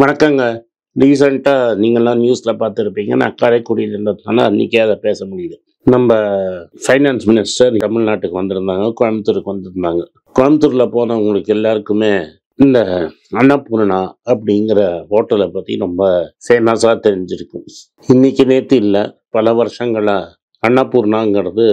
வணக்கங்க. ரீசெண்டா நீங்கலாம் நியூஸ்ல பார்த்துருப்பீங்க. நான் காரைக்குடியில இருந்ததுனால அன்னைக்கே அத பேச முடியுது. நம்ம ஃபைனான்ஸ் மினிஸ்டர் தமிழ்நாட்டுக்கு வந்திருந்தாங்க. கோயம்புத்தூருக்கு வந்திருந்தாங்க. கோயம்புத்தூர்ல போனவங்களுக்கு எல்லாருக்குமே இந்த அன்னபூர்ணா அப்படிங்கிற ஹோட்டல பத்தி ரொம்ப ஃபேமஸா தெரிஞ்சிருக்கும். இன்னைக்கு நேத்து இல்ல, பல வருஷங்களா அன்னபூர்ணாங்கிறது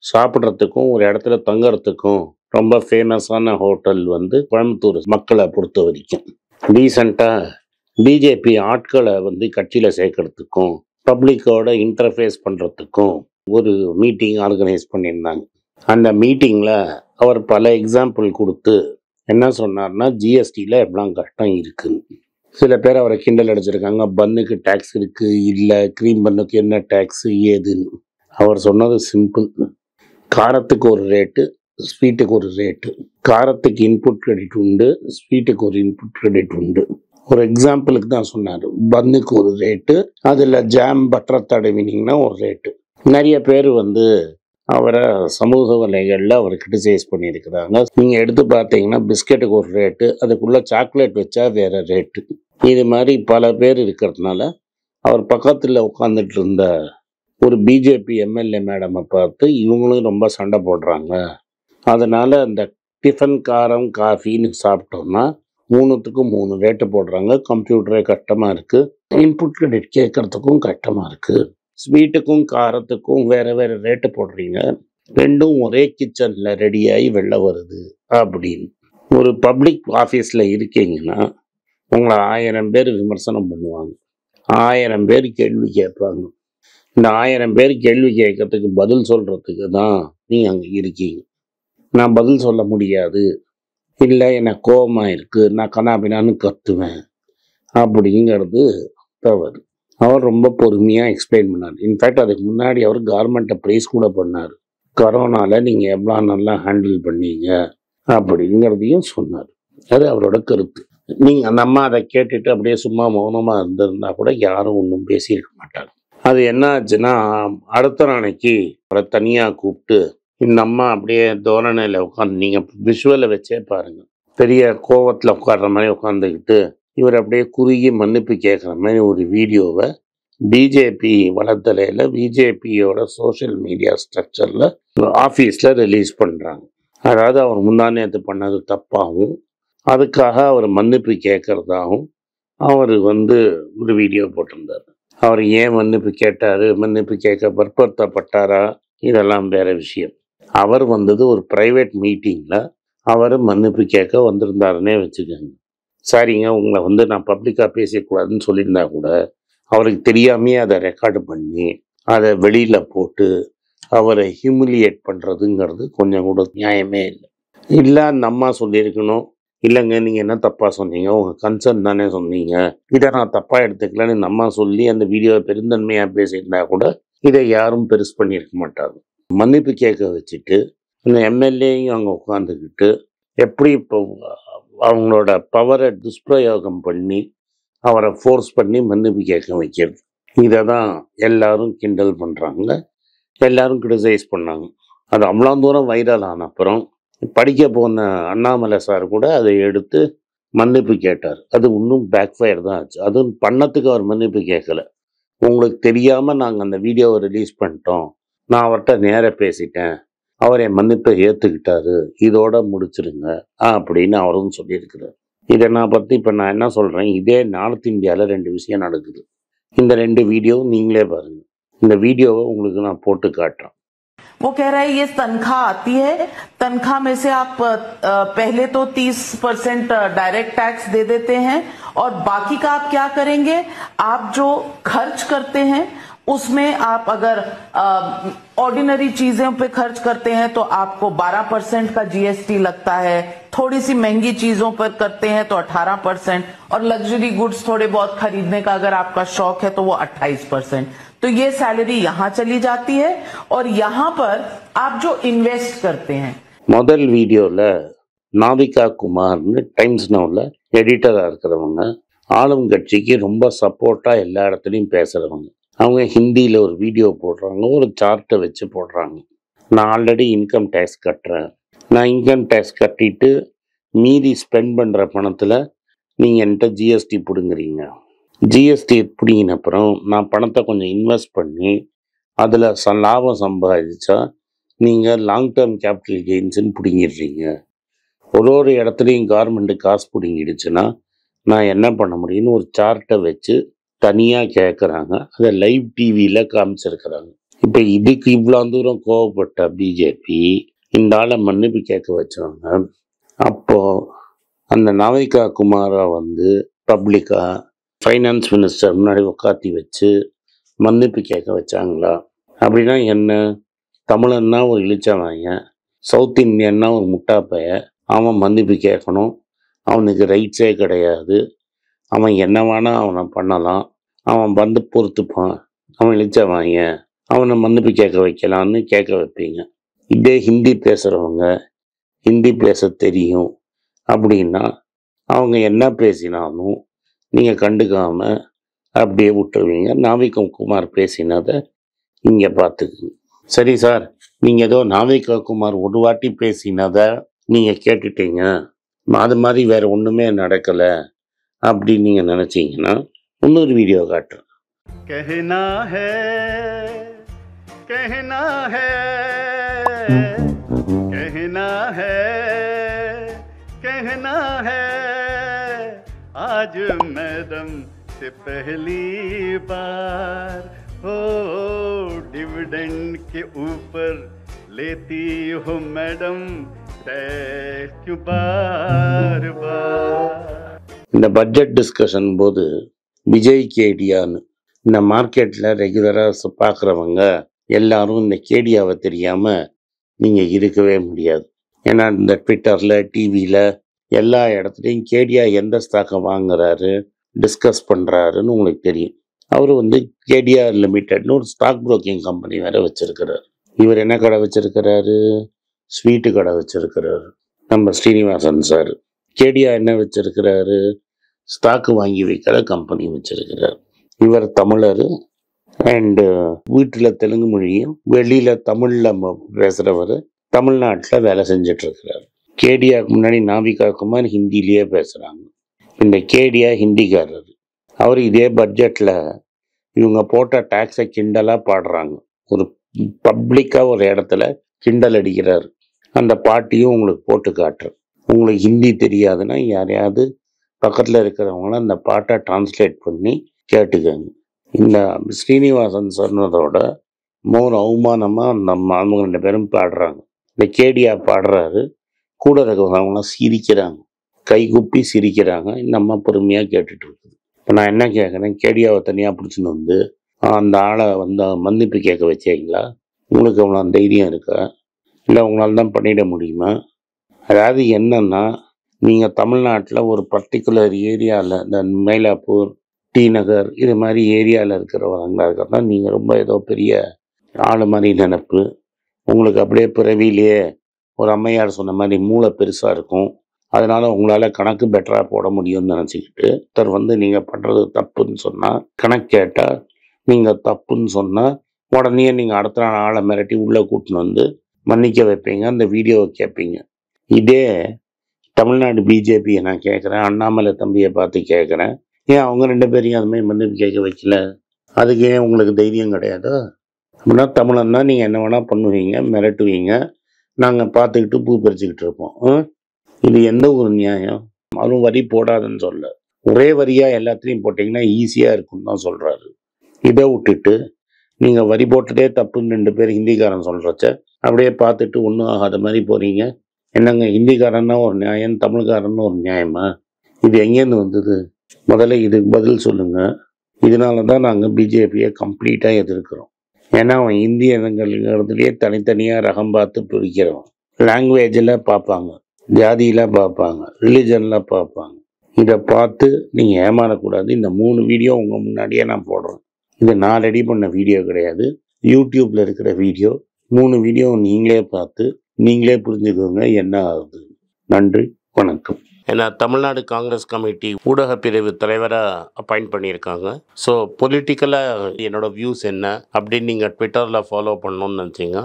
சாப்பிடுறதுக்கும் ஒரு இடத்துல தங்கறதுக்கும் ரொம்ப ஃபேமஸான ஹோட்டல் வந்து கோயம்புத்தூர் மக்களை பொறுத்த வரைக்கும். ரீசெண்டா பிஜேபி ஆட்களை வந்து கட்சியில சேர்க்கறதுக்கும் பப்ளிக்கோட இன்டர்ஃபேஸ் பண்றதுக்கும் ஒரு மீட்டிங் ஆர்கனைஸ் பண்ணியிருந்தாங்க. அந்த மீட்டிங்ல அவர் பல எக்ஸாம்பிள் கொடுத்து என்ன சொன்னார்னா, ஜிஎஸ்டியில் எவ்வளோ கஷ்டம் இருக்குன்னு. சில பேர் அவரை கிண்டல் அடிச்சிருக்காங்க, பன்னுக்கு டேக்ஸ் இருக்கு, இல்லை க்ரீம் பன்னுக்கு என்ன டேக்ஸ் ஏதுன்னு. அவர் சொன்னது சிம்பிள். காரத்துக்கு ஒரு ரேட்டு, ஸ்வீட்டுக்கு ஒரு ரேட்டு. காரத்துக்கு இன்புட் கிரெடிட் உண்டு, ஸ்வீட்டுக்கு ஒரு இன்புட் கிரெடிட் உண்டு. ஒரு எக்ஸாம்பிளுக்கு தான் சொன்னார். பன்னுக்கு ஒரு ரேட்டு, அதில் ஜாம் பட்டர் தடவினீங்கன்னா ஒரு ரேட்டு. நிறைய பேர் வந்து அவரை சமூக வலைகளில் அவரை கிரிட்டிசைஸ் பண்ணியிருக்கிறாங்க. நீங்கள் எடுத்து பார்த்தீங்கன்னா பிஸ்கெட்டுக்கு ஒரு ரேட்டு, அதுக்குள்ளே சாக்லேட் வச்சா வேற ரேட்டு. இது மாதிரி பல பேர் இருக்கிறதுனால அவர் பக்கத்தில் உட்காந்துட்டு இருந்த ஒரு பிஜேபி எம்எல்ஏ மேடமை பார்த்து இவங்களும் ரொம்ப சண்டை போடுறாங்க. அதனால அந்த டிஃபன் காரம் காஃபின்னு சாப்பிட்டோம்னா 3த்துக்கும் 3 ரேட்டு போடுறாங்க. கம்ப்யூட்டரே கஷ்டமாக இருக்குது, இன்புட் கிரெடிட் கேட்கறதுக்கும் கஷ்டமாக இருக்குது. ஸ்வீட்டுக்கும் காரத்துக்கும் வேறு வேறு ரேட்டு போடுறீங்க, ரெண்டும் ஒரே கிச்சனில் ரெடியாகி வெளில வருது அப்படின்னு. ஒரு பப்ளிக் ஆஃபீஸில் இருக்கீங்கன்னா உங்களை 1000 பேர் விமர்சனம் பண்ணுவாங்க, 1000 பேர் கேள்வி கேட்பாங்க. இந்த 1000 பேர் கேள்வி கேட்கறதுக்கு பதில் சொல்கிறதுக்கு தான் நீங்கள் அங்கே இருக்கீங்க. நான் பதில் சொல்ல முடியாது, இல்லை எனக்கு கோபமாக இருக்குது, நான் கனாபினான்னு கத்துவேன் அப்படிங்கிறது தவறு. அவர் ரொம்ப பொறுமையாக எக்ஸ்பிளைன் பண்ணார். இன்ஃபேக்ட் அதுக்கு முன்னாடி அவர் கவர்மெண்ட்டை ப்ரைஸ் கூட பண்ணார். கொரோனாவில் நீங்கள் எவ்வளோ நல்லா ஹேண்டில் பண்ணீங்க அப்படிங்கிறதையும் சொன்னார். அது அவரோட கருத்து. நீங்கள் நம்ம அதை கேட்டுட்டு அப்படியே சும்மா மௌனமாக இருந்திருந்தா கூட யாரும் ஒன்றும் பேசியிருக்க மாட்டாங்க. அது என்ன ஆச்சுன்னா, அடுத்த நாளைக்கு அவரை தனியாக கூப்பிட்டு இந்த அம்மா அப்படியே தோரணையில் உட்காந்து, நீங்கள் விஷுவலை வச்சே பாருங்கள், பெரிய கோவத்தில் உட்கார்ற மாதிரி உட்காந்துக்கிட்டு இவர் அப்படியே குறுகி மன்னிப்பு கேட்குற மாதிரி ஒரு வீடியோவை பிஜேபி வலைத்தளையில் பிஜேபியோட சோஷியல் மீடியா ஸ்ட்ரக்சரில் ஆஃபீஸில் ரிலீஸ் பண்ணுறாங்க. அதாவது அவர் முந்தானேத்து பண்ணது தப்பாகவும் அதுக்காக அவர் மன்னிப்பு கேட்குறதாகவும் அவர் வந்து ஒரு வீடியோ போட்டிருந்தார். அவர் ஏன் மன்னிப்பு கேட்டார், மன்னிப்பு கேட்க வற்புறுத்தப்பட்டாரா, இதெல்லாம் வேற விஷயம். அவர் வந்தது ஒரு ப்ரைவேட் மீட்டிங்கில் அவர் மன்னிப்பு கேட்க வந்திருந்தாருன்னே வச்சுக்கோங்க. சரிங்க, உங்களை வந்து நான் பப்ளிக்காக பேசக்கூடாதுன்னு சொல்லியிருந்தா கூட அவருக்கு தெரியாமையே அதை ரெக்கார்டு பண்ணி அதை வெளியில் போட்டு அவரை ஹியூமிலியேட் பண்ணுறதுங்கிறது கொஞ்சம் கூட நியாயமே இல்லை. இல்லை அந்த அம்மா சொல்லியிருக்கணும், இல்லைங்க நீங்கள் என்ன தப்பாக சொன்னீங்க, உங்கள் கன்சர்ன் தானே சொன்னீங்க, இதை நான் தப்பாக எடுத்துக்கலான்னு இந்த அம்மா சொல்லி அந்த வீடியோவை பெருந்தன்மையாக பேசியிருந்தா கூட இதை யாரும் பெருசு பண்ணியிருக்க மாட்டாங்க. மன்னிப்பு கேட்க வச்சுட்டு அந்த எம்எல்ஏயும் அங்கே உட்காந்துக்கிட்டு எப்படி இப்போ அவங்களோட பவரை துஷ்பிரயோகம் பண்ணி அவரை ஃபோர்ஸ் பண்ணி மன்னிப்பு கேட்க வைக்கிறது, இதை தான் எல்லாரும் கிண்டல் பண்ணுறாங்க, எல்லாரும் கிரிட்டிசைஸ் பண்ணாங்க. அது அவ்வளோ தூரம் வைரல் ஆன அப்புறம் படிக்க போன அண்ணாமலை சார் கூட அதை எடுத்து மன்னிப்பு கேட்டார். அது இன்னும் பேக் ஃபயர் தான் ஆச்சு. அதுவும் பண்ணத்துக்கு அவர் மன்னிப்பு கேட்கல. உங்களுக்கு தெரியாமல் நாங்கள் அந்த வீடியோவை ரிலீஸ் பண்ணிட்டோம், நான் அவர்கிட்ட நேராக பேசிட்டேன், அவர் என் மன்னிப்பை ஏற்றுக்கிட்டாரு, இதோட முடிச்சிருங்க அப்படின்னு அவரும் சொல்லியிருக்கிறார். இதை நான் பற்றி இப்போ நான் என்ன சொல்கிறேன், இதே நார்த் இந்தியாவில் 2 விஷயம் நடக்குது. இந்த 2 வீடியோவும் நீங்களே பாருங்கள். இந்த வீடியோவை உங்களுக்கு நான் போட்டு காட்டுறேன். वो कह रहा है ये तनख्वाह आती है, तनख्वाह में से आप पहले तो 30% डायरेक्ट टैक्स दे देते हैं और बाकी का आप क्या करेंगे, आप जो खर्च करते हैं उसमें आप अगर ऑर्डिनरी चीजों पे खर्च करते हैं तो आपको 12% का जीएसटी लगता है, थोड़ी सी महंगी चीजों पर करते हैं तो 18%, और लग्जरी गुड्स थोड़े बहुत खरीदने का अगर आपका शौक है तो वो 28%। तो ये सैलरी यहाँ चली जाती है और यहाँ पर आप जो इन्वेस्ट करते हैं। முதல் வீடியோவில் நாவிகா குமார்னு டைம்ஸ் நவுல எடிட்டராக இருக்கிறவங்க, ஆளும் கட்சிக்கு ரொம்ப சப்போர்ட்டாக எல்லா இடத்துலையும் பேசுகிறவங்க, அவங்க ஹிந்தியில் ஒரு வீடியோ போடுறாங்க, ஒரு சார்ட்டை வச்சு போடுறாங்க. நான் ஆல்ரெடி இன்கம் டேக்ஸ் கட்டுறேன், நான் இன்கம் டேக்ஸ் கட்டிட்டு மீதி ஸ்பெண்ட் பண்ணுற பணத்தில் நீங்கள் என்கிட்ட ஜிஎஸ்டி பிடுங்குறீங்க. ஜிஎஸ்டி பிடிங்கின அப்புறம் நான் பணத்தை கொஞ்சம் இன்வெஸ்ட் பண்ணி அதில் லாபம் சம்பாதிச்சா நீங்கள் லாங் டேர்ம் கேபிட்டல் கெயின்ஸுன்னு பிடுங்கிடுறீங்க. ஒரு இடத்துலையும் கவர்மெண்ட்டு காசு பிடுங்கிடுச்சுன்னா நான் என்ன பண்ண முடியும்னு ஒரு சார்ட்டை வச்சு தனியாக கேட்குறாங்க. அதை லைவ் டிவியில் காமிச்சிருக்கிறாங்க. இப்போ இதுக்கு இவ்வளோ தூரம் கோவப்பட்ட பிஜேபி இந்த ஆளை மன்னிப்பு கேட்க வச்சாங்க. அப்போது அந்த நாவிகா குமாரை வந்து பப்ளிக்காக ஃபைனான்ஸ் மினிஸ்டர் முன்னாடி உட்காத்தி வச்சு மன்னிப்பு கேட்க வச்சாங்களா? அப்படின்னா என்ன? தமிழன்னா ஒரு இழிச்சவாங்க, சவுத் இந்தியன்னா ஒரு முட்டாப்பைய, அவன் மன்னிப்பு கேட்கணும், அவனுக்கு ரைட்ஸே கிடையாது, அவன் என்னவானா அவனை பண்ணலாம், அவன் வந்து பொறுத்துப்பான், அவன் இழிச்சவாங்க, அவனை மன்னிப்பு கேட்க வைக்கலான்னு கேட்க வைப்பீங்க. இதே ஹிந்தி பேசுகிறவங்க, ஹிந்தி பேச தெரியும் அப்படின்னா அவங்க என்ன பேசினாலும் நீங்கள் கண்டுக்காமல் அப்படியே விட்டுருவீங்க. நாவிகா குமார் பேசினதை இங்கே பார்த்துக்குங்க. சரி சார், நீங்கள் ஏதோ நாவிகா குமார் ஒரு வாட்டி பேசினதை நீங்கள் கேட்டுட்டீங்க, அது மாதிரி வேறு ஒன்றுமே நடக்கலை அப்படின்னு நீங்கள் நினச்சிங்கன்னா இன்னொரு வீடியோ காட்டுறேன். कहना है कहना है कहना है कहना है आज मैडम से पहली बार हो डिविडेंड के ऊपर लेती हो मैडम टैक्स क्यों बार बार. இந்த பட்ஜெட் டிஸ்கஷன் போது விஜய் கேடியான்னு இந்த மார்க்கெட்டில் ரெகுலராக பார்க்குறவங்க எல்லாரும் இந்த கேடியாவை தெரியாமல் நீங்கள் இருக்கவே முடியாது. ஏன்னா இந்த ட்விட்டரில், டிவியில் எல்லா இடத்துலையும் கேடியா எந்த ஸ்டாக்கை வாங்குறாரு, டிஸ்கஸ் பண்ணுறாருன்னு உங்களுக்கு தெரியும். அவர் வந்து கேடியா லிமிட்டட்னு ஒரு ஸ்டாக் புரோக்கிங் கம்பெனி வேறு வச்சுருக்கிறார். இவர் என்ன கடை வச்சுருக்கிறாரு? ஸ்வீட்டு கடை வச்சுருக்கிறாரு நம்ம ஸ்ரீனிவாசன் சார். கேடியா என்ன வச்சுருக்கிறாரு? ஸ்டாக்கு வாங்கி வைக்கிற கம்பெனி வச்சுருக்கிறார். இவர் தமிழர் அண்டு வீட்டில் தெலுங்கு மொழியும் வெளியில் தமிழில் பேசுகிறவர், தமிழ்நாட்டில் வேலை செஞ்சிட்ருக்கிறார். கேடியாவுக்கு முன்னாடி நாவிகா குமார் ஹிந்திலேயே பேசுகிறாங்க. இந்த கேடியா ஹிந்திக்காரர். அவர் இதே பட்ஜெட்டில் இவங்க போட்ட டேக்ஸை கிண்டலாக பாடுறாங்க. ஒரு பப்ளிக்காக ஒரு இடத்துல கிண்டல் அடிக்கிறார். அந்த பாட்டியும் உங்களுக்கு போட்டு காட்டுறேன். உங்களுக்கு ஹிந்தி தெரியாதுன்னா யாரையாவது பக்கத்தில் இருக்கிறவங்கள அந்த பாட்டை டிரான்ஸ்லேட் பண்ணி கேட்டுக்கோங்க. இந்த ஸ்ரீனிவாசன் சொன்னதோட மோர் அவமானமாக அந்த அவங்க 2 பேரும் பாடுறாங்க. இந்த கேடியா பாடுறாரு, கூட இருக்கிறவங்களாம் சிரிக்கிறாங்க, கைகுப்பி சிரிக்கிறாங்க. இந்த அம்மா பொறுமையாக கேட்டுட்டு இருக்குது. இப்போ நான் என்ன கேட்குறேன், கேடியாவை தனியாக பிடிச்சின்னு வந்து அந்த ஆளை வந்து மன்னிப்பு கேட்க வச்சீங்களா? உங்களுக்கு அவ்வளோ தைரியம் இருக்கா? இல்லை உங்களால் தான் பண்ணிட முடியுமா? அதாவது என்னன்னா, நீங்கள் தமிழ்நாட்டில் ஒரு பர்டிகுலர் ஏரியாவில், இந்த மயிலாப்பூர், டி நகர், இது மாதிரி ஏரியாவில் இருக்கிறவங்களா இருக்கிறதா நீங்கள் ரொம்ப ஏதோ பெரிய ஆள் மாதிரி நினப்பு. உங்களுக்கு அப்படியே பிறவிலேயே ஒரு அம்மையார் சொன்ன மாதிரி மூளை பெருசாக இருக்கும். அதனால் உங்களால் கணக்கு பெட்டராக போட முடியும்னு நினச்சிக்கிட்டு ஒருத்தர் வந்து நீங்கள் பண்ணுறது தப்புன்னு சொன்னால், கணக்கு கேட்டால் நீங்கள் தப்புன்னு சொன்னால் உடனே நீங்கள் அடுத்த நாள் ஆளை மிரட்டி உள்ளே கூட்டின்னு வந்து மன்னிக்க வைப்பீங்க, அந்த வீடியோவை கேட்பீங்க. இதே தமிழ்நாடு பிஜேபியை நான் கேட்குறேன், அண்ணாமலை தம்பியை பார்த்து கேட்குறேன், ஏன் அவங்க 2 பேரையும் அதுமாதிரி மன்னிப்பு கேட்க வைக்கல? அதுக்கு ஏன் உங்களுக்கு தைரியம் கிடையாதா? அப்படின்னா தமிழன்னா நீங்கள் என்ன வேணால் பண்ணுவீங்க, மிரட்டுவீங்க, நாங்கள் பார்த்துக்கிட்டு பூ பறிச்சுக்கிட்டு இருப்போம். இது எந்த ஒரு நியாயம்? அதுவும் வரி போடாதுன்னு சொல்ல, ஒரே வரியாக எல்லாத்துலேயும் போட்டிங்கன்னா ஈஸியாக இருக்குன்னு தான் சொல்கிறாரு. இதை விட்டுட்டு நீங்கள் வரி போட்டதே தப்புன்னு 2 பேர் ஹிந்திக்காரன் சொல்கிறச்ச அப்படியே பார்த்துட்டு ஒன்றும் ஆகாத மாதிரி போகிறீங்க. என்னங்க ஹிந்திக்காரன்னா ஒரு நியாயம், தமிழ்காரன்னு ஒரு நியாயமா? இது எங்கேருந்து வந்தது? முதல்ல இதுக்கு பதில் சொல்லுங்கள். இதனால தான் நாங்கள் பிஜேபியை கம்ப்ளீட்டாக எதிர்க்கிறோம். ஏன்னா அவன் இந்தியங்கிறதுலேயே தனித்தனியாக ரகம் பார்த்து பிரிக்கிறவன். லாங்குவேஜில் பார்ப்பாங்க, ஜாதியில் பார்ப்பாங்க, ரிலிஜனில் பார்ப்பாங்க. இதை பார்த்து நீங்கள் ஏமாறக்கூடாது. இந்த 3 வீடியோ உங்கள் முன்னாடியே நான் போடுறேன். இது நான் ரெடி பண்ண வீடியோ கிடையாது, யூடியூப்பில் இருக்கிற வீடியோ. 3 வீடியோ நீங்களே பார்த்து நீங்களே புரிஞ்சுக்கோங்க என்ன ஆகுது. நன்றி, வணக்கம். ஏன்னா தமிழ்நாடு காங்கிரஸ் கமிட்டி ஊடக பிரிவு தலைவராக அப்பாயிண்ட் பண்ணியிருக்காங்க. ஸோ பொலிட்டிக்கலாக என்னோட வியூஸ் என்ன அப்படின்னு நீங்கள் ட்விட்டரில் ஃபாலோ பண்ணணும்னு நினச்சிங்க,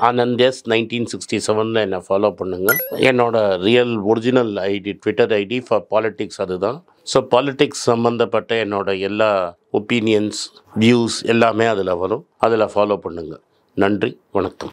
@AnandS1967 என்னை ஃபாலோ பண்ணுங்கள். என்னோட real original ID Twitter ID for politics அதுதான். ஸோ பாலிடிக்ஸ் சம்மந்தப்பட்ட என்னோட எல்லா ஒப்பீனியன்ஸ், வியூஸ் எல்லாமே அதில் வரும். அதில் ஃபாலோ பண்ணுங்கள். நன்றி, வணக்கம்.